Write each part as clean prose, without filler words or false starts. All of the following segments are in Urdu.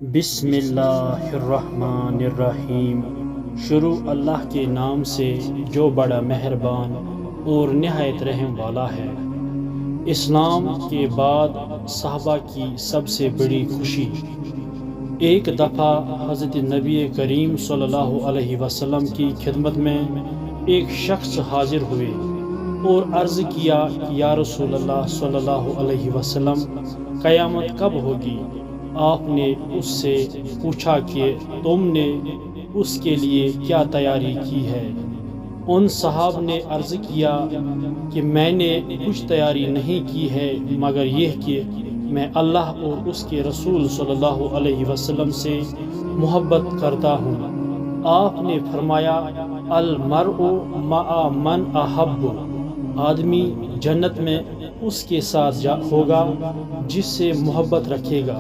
بسم اللہ الرحمن الرحیم۔ شروع اللہ کے نام سے جو بڑا مہربان اور نہایت رحم والا ہے۔ اسلام کے بعد صحابہ کی سب سے بڑی خوشی۔ ایک دفعہ حضرت نبی کریم صلی اللہ علیہ وسلم کی خدمت میں ایک شخص حاضر ہوئے اور عرض کیا کہ یا رسول اللہ صلی اللہ علیہ وسلم، قیامت کب ہوگی؟ آپ نے اس سے پوچھا کہ تم نے اس کے لیے کیا تیاری کی ہے؟ ان صحابہ نے عرض کیا کہ میں نے کچھ تیاری نہیں کی ہے مگر یہ کہ میں اللہ اور اس کے رسول صلی اللہ علیہ وسلم سے محبت کرتا ہوں۔ آپ نے فرمایا المرء مع من احب، آدمی جنت میں اس کے ساتھ ہوگا جس سے محبت رکھے گا۔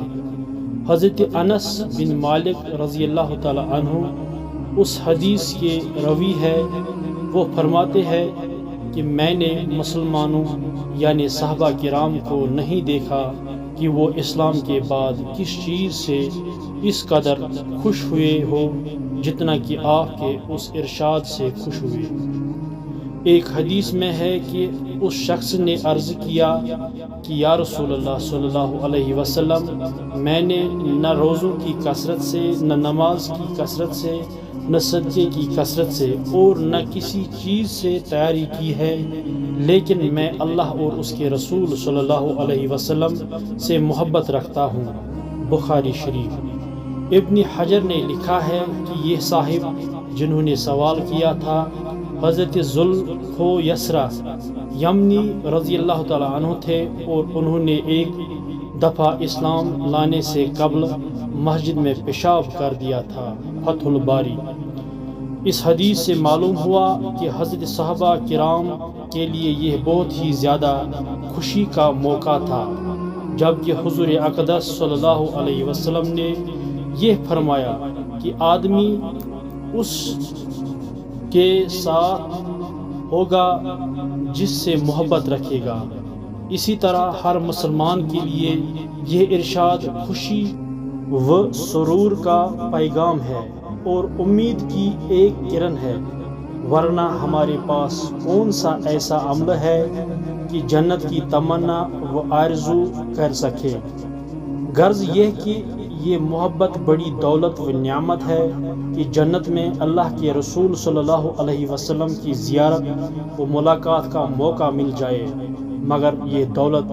حضرت انس بن مالک رضی اللہ تعالی عنہ اس حدیث کے راوی ہے۔ وہ فرماتے ہیں کہ میں نے مسلمانوں یعنی صحابہ کرام کو نہیں دیکھا کہ وہ اسلام کے بعد کس چیز سے اس قدر خوش ہوئے ہو جتنا کہ آپ کے اس ارشاد سے خوش ہوئے۔ ایک حدیث میں ہے کہ اس شخص نے عرض کیا کہ یا رسول اللہ صلی اللہ علیہ وسلم، میں نے نہ روزوں کی کثرت سے، نہ نماز کی کثرت سے، نہ صدقے کی کثرت سے اور نہ کسی چیز سے تیاری کی ہے، لیکن میں اللہ اور اس کے رسول صلی اللہ علیہ وسلم سے محبت رکھتا ہوں۔ بخاری شریف۔ ابن حجر نے لکھا ہے کہ یہ صاحب جنہوں نے سوال کیا تھا حضرت ذوالخویسرہ یمنی رضی اللہ تعالیٰ عنہ تھے، اور انہوں نے ایک دفعہ اسلام لانے سے قبل مسجد میں پیشاب کر دیا تھا۔ فتح الباری۔ اس حدیث سے معلوم ہوا کہ حضرت صحابہ کرام کے لیے یہ بہت ہی زیادہ خوشی کا موقع تھا، جبکہ حضور اقدس صلی اللہ علیہ وسلم نے یہ فرمایا کہ آدمی اس کے ساتھ ہوگا جس سے محبت رکھے گا۔ اسی طرح ہر مسلمان کے لیے یہ ارشاد خوشی و سرور کا پیغام ہے اور امید کی ایک کرن ہے، ورنہ ہمارے پاس کون سا ایسا عمل ہے کہ جنت کی تمنا و آرزو کر سکے۔ غرض یہ کہ یہ محبت بڑی دولت و نعمت ہے کہ جنت میں اللہ کے رسول صلی اللہ علیہ وسلم کی زیارت و ملاقات کا موقع مل جائے، مگر یہ دولت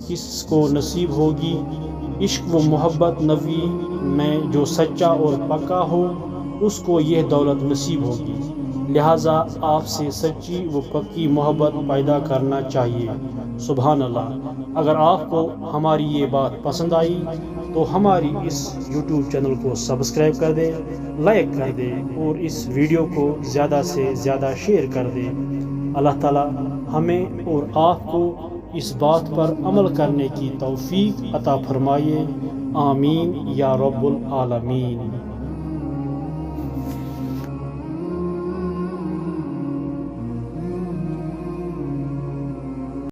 کس کو نصیب ہوگی؟ عشق و محبت نبی میں جو سچا اور پکا ہو اس کو یہ دولت نصیب ہوگی۔ لہٰذا آپ سے سچی و پکی محبت پیدا کرنا چاہیے۔ سبحان اللہ۔ اگر آپ کو ہماری یہ بات پسند آئی تو ہماری اس یوٹیوب چینل کو سبسکرائب کر دیں، لائک کر دیں اور اس ویڈیو کو زیادہ سے زیادہ شیئر کر دیں۔ اللہ تعالی ہمیں اور آپ کو اس بات پر عمل کرنے کی توفیق عطا فرمائے۔ آمین یا رب العالمین۔